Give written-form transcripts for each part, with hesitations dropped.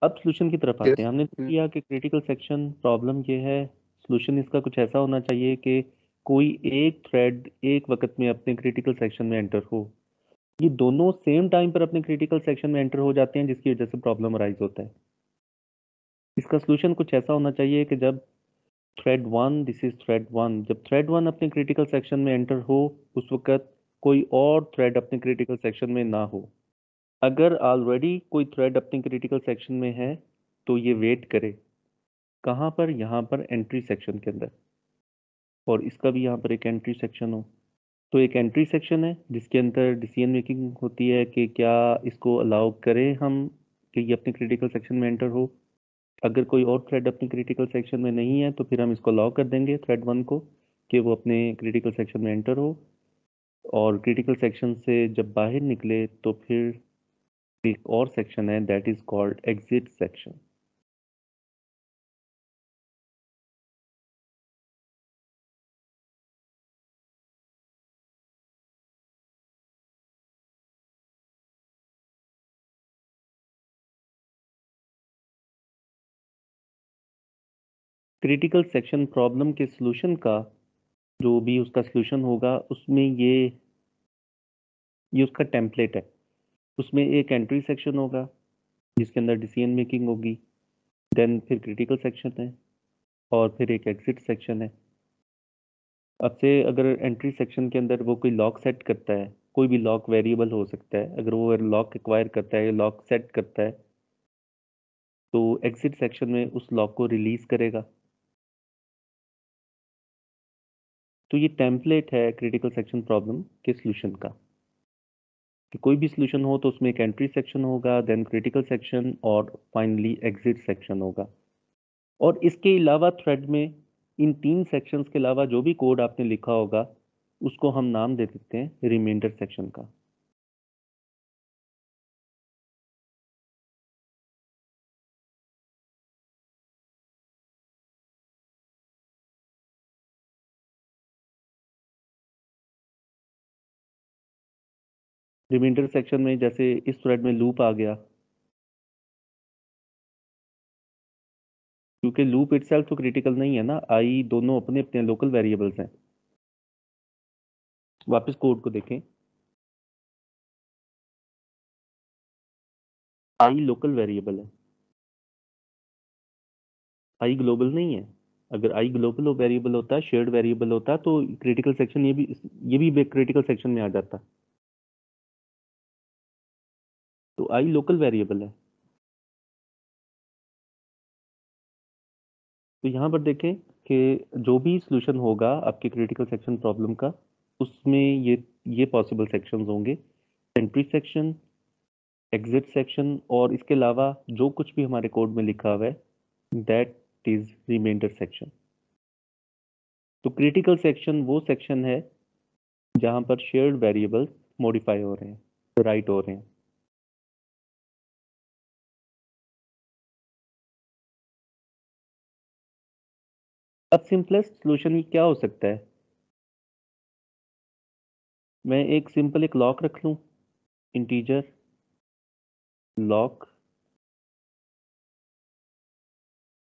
अब सोल्यूशन की तरफ आते यस। हैं। हमने किया कि क्रिटिकल सेक्शन प्रॉब्लम ये है, सोल्यूशन इसका कुछ ऐसा होना चाहिए कि कोई एक थ्रेड एक वक्त में अपने क्रिटिकल सेक्शन में एंटर हो। ये दोनों सेम टाइम पर अपने क्रिटिकल सेक्शन में एंटर हो जाते हैं, जिसकी वजह से प्रॉब्लम अराइज होता है। इसका सोल्यूशन कुछ ऐसा होना चाहिए कि जब thread one, this is thread one, जब थ्रेड वन अपने क्रिटिकल सेक्शन में एंटर हो उस वक्त कोई और थ्रेड अपने क्रिटिकल सेक्शन में ना हो। अगर ऑलरेडी कोई थ्रेड अपने क्रिटिकल सेक्शन में है तो ये वेट करे। कहाँ पर? यहाँ पर एंट्री सेक्शन के अंदर। और इसका भी यहाँ पर एक एंट्री सेक्शन हो। तो एक एंट्री सेक्शन है जिसके अंदर डिसीजन मेकिंग होती है कि क्या इसको अलाउ करें हम कि ये अपने क्रिटिकल सेक्शन में एंटर हो। अगर कोई और थ्रेड अपने क्रिटिकल सेक्शन में नहीं है तो फिर हम इसको अलाउ कर देंगे थ्रेड वन को कि वो अपने क्रिटिकल सेक्शन में एंटर हो। और क्रिटिकल सेक्शन से जब बाहर निकले तो फिर एक और सेक्शन है, that is called exit section. Critical section problem के सॉल्यूशन का जो भी उसका सॉल्यूशन होगा उसमें ये उसका टेम्पलेट है। उसमें एक एंट्री सेक्शन होगा जिसके अंदर डिसीजन मेकिंग होगी, देन फिर क्रिटिकल सेक्शन है, और फिर एक एग्जिट सेक्शन है। अब से अगर एंट्री सेक्शन के अंदर वो कोई लॉक सेट करता है, कोई भी लॉक वेरिएबल हो सकता है, अगर वो लॉक एक्वायर करता है, लॉक सेट करता है, तो एग्जिट सेक्शन में उस लॉक को रिलीज करेगा। तो ये टेम्पलेट है क्रिटिकल सेक्शन प्रॉब्लम के सॉल्यूशन का, कि कोई भी सॉल्यूशन हो तो उसमें एक एंट्री सेक्शन होगा, देन क्रिटिकल सेक्शन, और फाइनली एग्जिट सेक्शन होगा। और इसके अलावा थ्रेड में इन तीन सेक्शंस के अलावा जो भी कोड आपने लिखा होगा उसको हम नाम दे देते हैं रिमाइंडर सेक्शन का। रिमाइंडर सेक्शन में जैसे इस थ्रेड में लूप आ गया, क्योंकि लूप इटसेल्फ तो क्रिटिकल नहीं है ना, आई दोनों अपने अपने लोकल वेरिएबल्स हैं। वापस कोड को देखें, आई लोकल वेरिएबल है, आई ग्लोबल नहीं है। अगर आई ग्लोबल वेरिएबल होता, शेयर्ड वेरिएबल होता, तो क्रिटिकल सेक्शन ये भी क्रिटिकल सेक्शन में आ जाता। तो आई लोकल वेरिएबल है। तो यहाँ पर देखें कि जो भी सॉल्यूशन होगा आपके क्रिटिकल सेक्शन प्रॉब्लम का, उसमें ये पॉसिबल सेक्शंस होंगे, एंट्री सेक्शन, एग्जिट सेक्शन, और इसके अलावा जो कुछ भी हमारे कोड में लिखा हुआ है दैट इज रिमाइंडर सेक्शन। तो क्रिटिकल सेक्शन वो सेक्शन है जहां पर शेयर्ड वेरिएबल्स मॉडिफाई हो रहे हैं, राइट हो रहे हैं। अब सिंपलेस्ट सॉल्यूशन क्या हो सकता है? मैं एक सिंपल एक लॉक रख लूं, इंटीजर लॉक,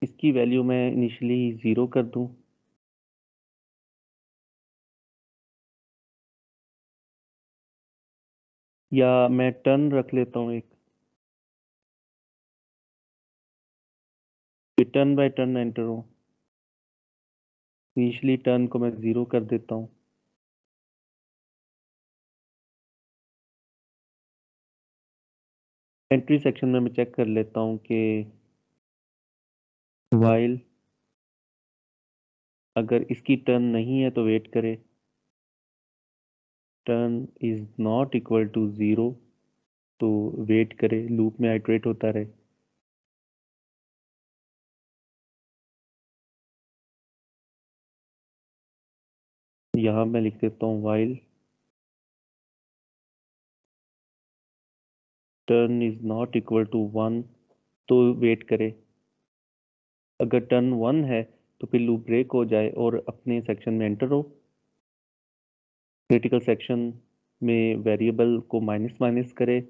इसकी वैल्यू मैं इनिशियली 0 कर दूं, या मैं टर्न रख लेता हूं एक, टर्न बाय टर्न एंटर हो। इनिशियली टर्न को मैं 0 कर देता हूं। एंट्री सेक्शन में मैं चेक कर लेता हूं कि वाइल अगर इसकी टर्न नहीं है तो वेट करे, turn is not equal to 0 तो वेट करे, लूप में आइटरेट होता रहे। यहां मैं लिख देता हूं while turn is not equal to 1 तो वेट करे। अगर टर्न 1 है तो फिर लूप ब्रेक हो जाए और अपने सेक्शन में एंटर हो, क्रिटिकल सेक्शन में वेरिएबल को माइनस माइनस करे,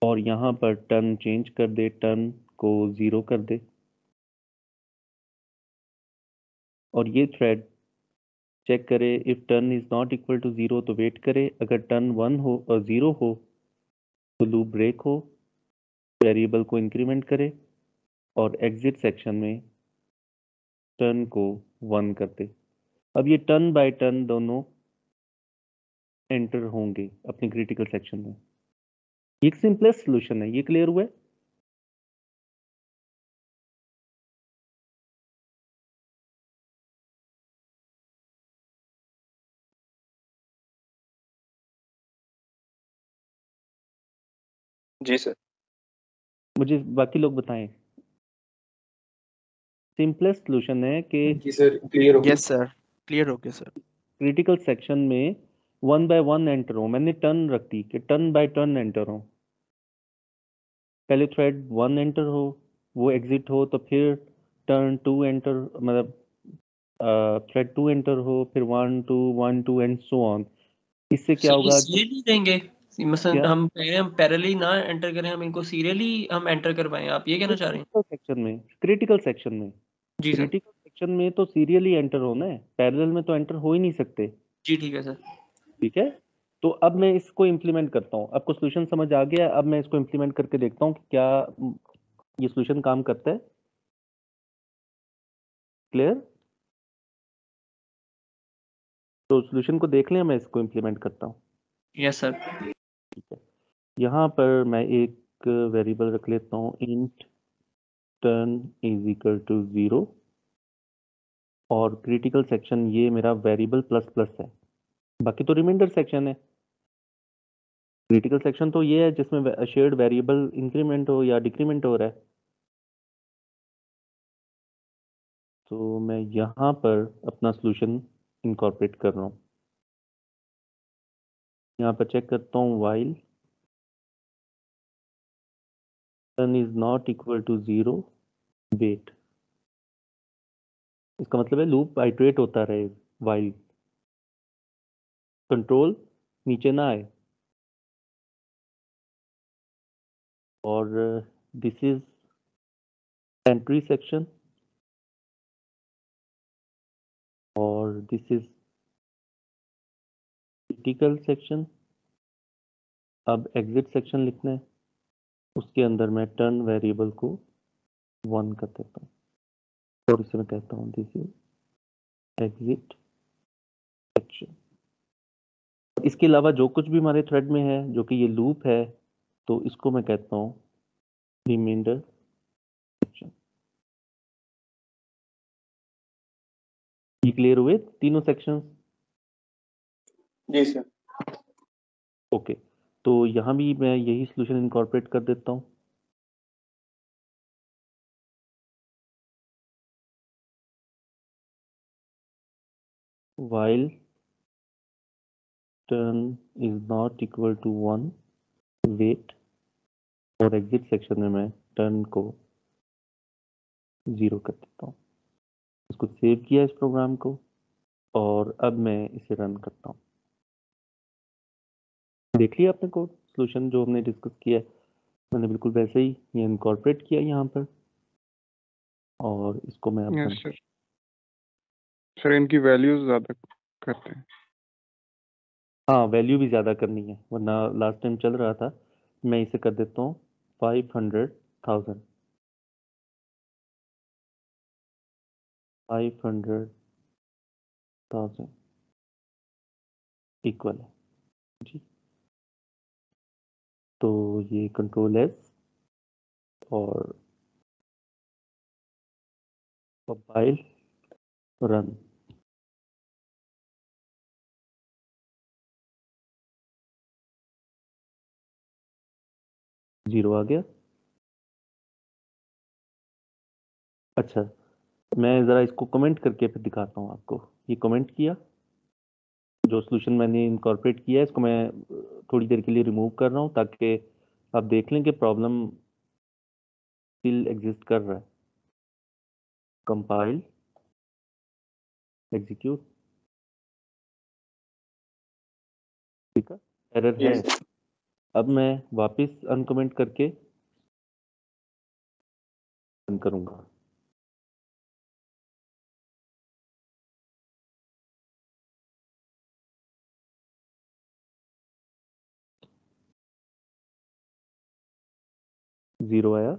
और यहाँ पर टर्न चेंज कर दे, टर्न को 0 कर दे और ये थ्रेड चेक करे if turn is not equal to 0 तो वेट करे, अगर टर्न 1 हो और 0 हो तो लूप ब्रेक हो, वेरिएबल को इंक्रीमेंट करे और एग्जिट सेक्शन में टर्न को 1 कर दे। अब ये टर्न बाय टर्न दोनों एंटर होंगे अपने क्रिटिकल सेक्शन में। एक सिंपलेस्ट सॉल्यूशन है, ये क्लियर हुआ है? जी सर। मुझे बाकी लोग बताएं। सिंपलेस्ट सॉल्यूशन है कि जी सर, क्लियर हो गया। यस सर, क्लियर हो गया सर। क्रिटिकल सेक्शन में 1 बाय 1 एंटर हो, मैंने टर्न रख दी कि टर्न बाय टर्न एंटर हो। पहले थ्रेड 1 एंटर हो, वो एग्जिट हो, तो फिर टर्न 2 एंटर, मतलब थ्रेड 2 एंटर हो, फिर 1 2 1 2 एंड सो ऑन। इससे क्या सर ये होगा? सीरियली देंगे, मसलन क्या हम कह रहे हैं हम पैरेलली ना एंटर करें, हम इनको सीरियली हम एंटर करवाएं, आप ये कहना चाह रहे हैं? क्रिटिकल सेक्शन में जी सर। क्रिटिकल सेक्शन में तो सीरियली एंटर होना है, पैरेलल में तो एंटर हो ही नहीं सकते। जी ठीक है सर। ठीक है, तो अब मैं इसको इम्प्लीमेंट करता हूँ। आपको सोल्यूशन समझ आ गया? अब मैं इसको इम्प्लीमेंट करके देखता हूँ कि क्या ये सोल्यूशन काम करता है। क्लियर? तो सोल्यूशन को देख लें, मैं इसको इम्प्लीमेंट करता हूँ। Yes sir. ठीक है, यहाँ पर मैं एक वेरिएबल रख लेता हूँ, int turn is equal to 0 और क्रिटिकल सेक्शन ये मेरा वेरिएबल प्लस प्लस है, बाकी तो रिमाइंडर सेक्शन है। क्रिटिकल सेक्शन तो ये है जिसमें शेयर्ड वेरिएबल इंक्रीमेंट हो या डिक्रीमेंट हो रहा है। तो मैं यहाँ पर अपना सॉल्यूशन इनकॉर्पोरेट कर रहा हूँ। यहाँ पर चेक करता हूँ while turn is not equal to 0 wait. इसका मतलब है लूप आइटरेट होता रहे व्हाइल कंट्रोल नीचे ना आए। और दिस इज एंट्री सेक्शन और दिस इज क्रिटिकल सेक्शन। अब एग्जिट सेक्शन लिखना है, उसके अंदर मैं टर्न वेरिएबल को 1 कर देता हूँ और इसे मैं कहता हूँ दिस इज एग्जिट सेक्शन। इसके अलावा जो कुछ भी हमारे थ्रेड में है, जो कि ये लूप है, तो इसको मैं कहता हूँ रिमाइंडर सेक्शन। ये क्लियर हुए तीनों सेक्शंस? जी सर। ओके, तो यहाँ भी मैं यही सॉल्यूशन इनकॉर्पोरेट कर देता हूँ। while turn is not equal to 1 wait और एग्जिट सेक्शन में मैं टर्न को 0 कर देता हूँ। इसको सेव किया इस प्रोग्राम को और अब मैं इसे रन करता हूँ। देख लिया आपने कोड, सॉल्यूशन जो हमने डिस्कस किया है मैंने बिल्कुल वैसे ही ये इनकॉर्पोरेट किया यहाँ पर और इसको मैं अब रन यस सर। सर इनकी वैल्यूज ज्यादा करते हैं। हाँ, वैल्यू भी ज़्यादा करनी है वरना लास्ट टाइम चल रहा था। मैं इसे कर देता हूँ 500,000 इक्वल है जी। तो ये कंट्रोल एस और कंपाइल रन। जीरो आ गया। अच्छा, मैं ज़रा इसको कमेंट करके फिर दिखाता हूँ आपको। ये कमेंट किया, जो सॉल्यूशन मैंने इनकॉर्पोरेट किया है इसको मैं थोड़ी देर के लिए रिमूव कर रहा हूँ ताकि आप देख लें कि प्रॉब्लम स्टिल एग्जिस्ट कर रहा है। Compile execute. ठीक है, एरर है। यस। अब मैं वापस अनकमेंट करके बंद करूंगा। जीरो आया।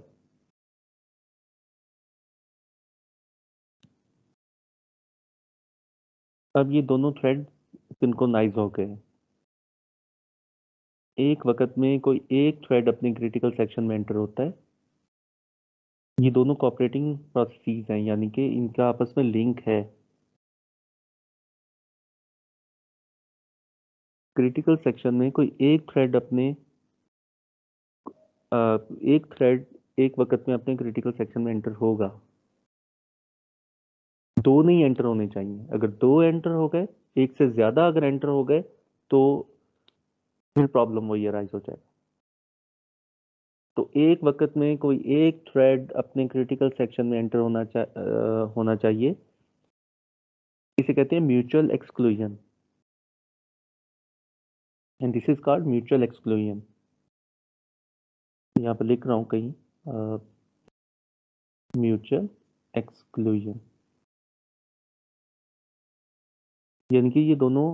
अब ये दोनों थ्रेड सिंक्रोनाइज हो गए। एक वक्त में कोई एक थ्रेड अपने क्रिटिकल सेक्शन में एंटर होता है। ये दोनों कोऑपरेटिंग प्रोसेसेस हैं, यानी कि इनका आपस में लिंक है। क्रिटिकल सेक्शन में कोई एक थ्रेड एक वक्त में अपने क्रिटिकल सेक्शन में एंटर होगा। दो नहीं एंटर होने चाहिए। अगर दो एंटर हो गए, एक से ज्यादा अगर एंटर हो गए, तो फिर प्रॉब्लम वही अराइज हो जाएगा। तो एक वक्त में कोई एक थ्रेड अपने क्रिटिकल सेक्शन में एंटर होना चाहिए। इसे कहते हैं mutual exclusion, and this is called mutual exclusion. यहाँ पर लिख रहा हूँ कहीं, म्यूचुअल एक्सक्लूजन, यानी कि ये दोनों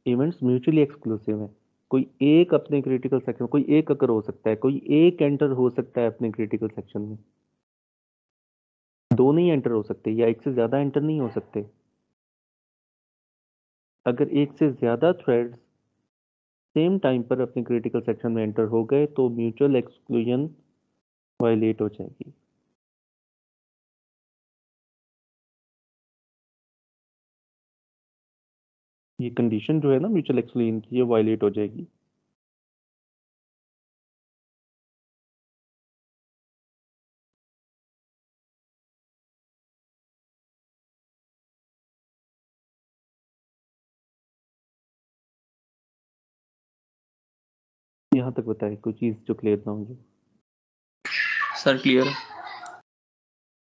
इवेंट्स म्यूचुअली एक्सक्लूसिव हैं। कोई एक अपने क्रिटिकल सेक्शन, कोई एक अगर हो सकता है, कोई एक एंटर हो सकता है अपने क्रिटिकल सेक्शन में, दो नहीं एंटर हो सकते या एक से ज्यादा एंटर नहीं हो सकते। अगर एक से ज्यादा थ्रेड्स सेम टाइम पर अपने क्रिटिकल सेक्शन में एंटर हो गए तो म्यूचुअल एक्सक्लूजन वायलेट हो जाएगी। ये कंडीशन जो है ना म्यूचुअल एक्सक्लूजन की, ये वायलेट हो जाएगी। यहाँ तक बताए कोई चीज जो क्लियर ना हो। सर क्लियर है।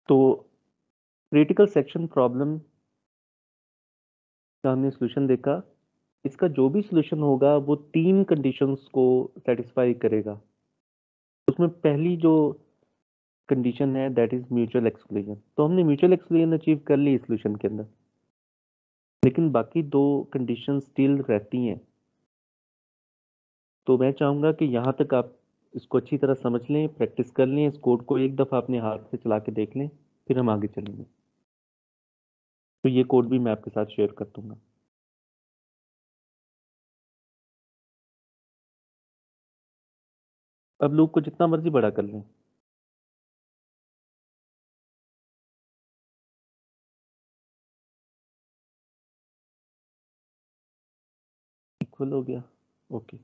तो क्रिटिकल सेक्शन प्रॉब्लम का हमने सोल्यूशन देखा। इसका जो भी सोल्यूशन होगा वो तीन कंडीशंस को सेटिस्फाई करेगा। उसमें पहली जो कंडीशन है दैट इज म्यूचुअल एक्सक्लूजन। तो हमने म्यूचुअल एक्सक्लूजन अचीव कर ली सोल्यूशन के अंदर, लेकिन बाकी दो कंडीशन स्टिल रहती हैं। तो मैं चाहूंगा कि यहाँ तक आप इसको अच्छी तरह समझ लें, प्रैक्टिस कर लें, इस कोड को एक दफा अपने हाथ से चला के देख लें, फिर हम आगे चलेंगे। तो ये कोड भी मैं आपके साथ शेयर कर दूंगा। अब लूप को जितना मर्जी बड़ा कर लें। इक्वल हो गया, ओके।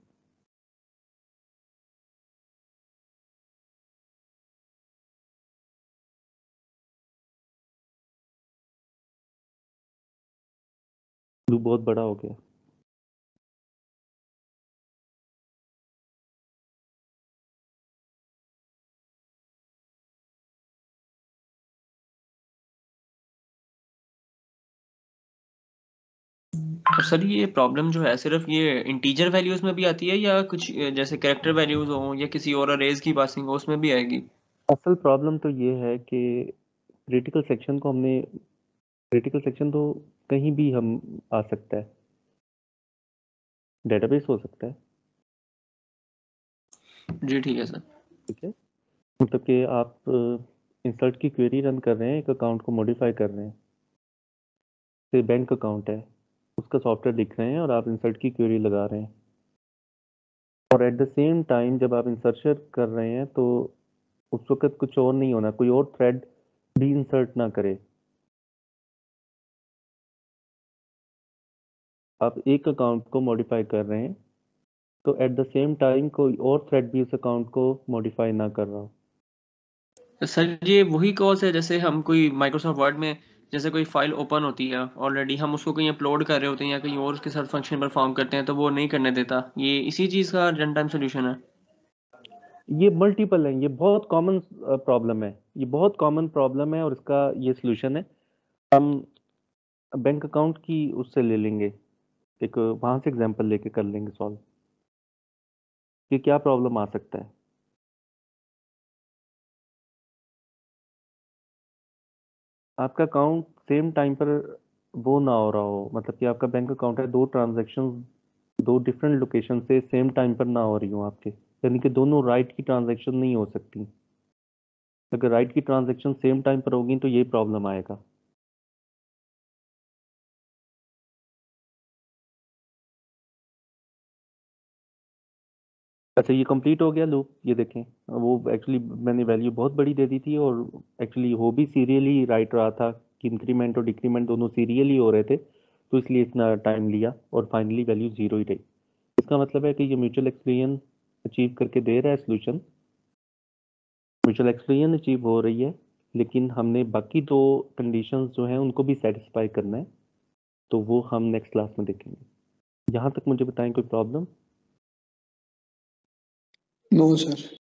लूप बहुत बड़ा हो गया। और सर ये प्रॉब्लम जो है सिर्फ ये इंटीजर वैल्यूज में भी आती है या कुछ जैसे कैरेक्टर वैल्यूज हो या किसी और अरेज की पासिंग हो उसमें भी आएगी? असल प्रॉब्लम तो ये है कि क्रिटिकल सेक्शन तो कहीं भी हम आ सकता है, डेटाबेस हो सकता है। जी ठीक है सर। ठीक है, मतलब कि आप इंसर्ट की क्वेरी रन कर रहे हैं, एक अकाउंट को मॉडिफाई कर रहे हैं, से बैंक अकाउंट है, उसका सॉफ्टवेयर लिख रहे हैं और आप इंसर्ट की क्वेरी लगा रहे हैं। और एट द सेम टाइम जब आप इंसर्शन कर रहे हैं तो उस वक्त कुछ और नहीं होना, कोई और थ्रेड भी इंसर्ट ना करे। आप एक अकाउंट को मॉडिफाई कर रहे हैं तो एट द सेम टाइम कोई और थ्रेड भी उस अकाउंट को मॉडिफाई ना कर रहा हो। सर ये वही कॉज है जैसे हम कोई माइक्रोसॉफ्ट वर्ड में जैसे कोई फाइल ओपन होती है ऑलरेडी, हम उसको कहीं अपलोड कर रहे होते हैं या कहीं और उसके साथ फंक्शन परफॉर्म करते हैं तो वो नहीं करने देता, ये इसी चीज़ का रन टाइम सोल्यूशन है? ये मल्टीपल है, ये बहुत कॉमन प्रॉब्लम है, ये बहुत कॉमन प्रॉब्लम है और इसका ये सोल्यूशन है। हम बैंक अकाउंट की उससे ले लेंगे, एक वहां से एग्जांपल लेके कर लेंगे सॉल्व कि क्या प्रॉब्लम आ सकता है। आपका अकाउंट सेम टाइम पर वो ना हो रहा हो, मतलब कि आपका बैंक अकाउंट है, दो ट्रांजैक्शन दो डिफरेंट लोकेशन से सेम टाइम पर ना हो रही हो आपके, यानी कि दोनों राइट की ट्रांजैक्शन नहीं हो सकती। अगर राइट की ट्रांजैक्शन सेम टाइम पर होगी तो ये प्रॉब्लम आएगा। अच्छा, ये कंप्लीट हो गया लूप, ये देखें। वो एक्चुअली मैंने वैल्यू बहुत बड़ी दे दी थी और एक्चुअली वो भी सीरियली राइट रहा था कि इंक्रीमेंट और डिक्रीमेंट दोनों सीरियली हो रहे थे, तो इसलिए इतना टाइम लिया और फाइनली वैल्यू 0 ही रही। इसका मतलब है कि ये म्यूचुअल एक्सप्लेन अचीव करके दे रहा है सोल्यूशन, म्यूचुअल एक्सप्लेन अचीव हो रही है, लेकिन हमने बाकी दो कंडीशंस जो हैं उनको भी सेटिस्फाई करना है, तो वो हम नेक्स्ट क्लास में देखेंगे। यहाँ तक मुझे बताएं कोई प्रॉब्लम? No sir.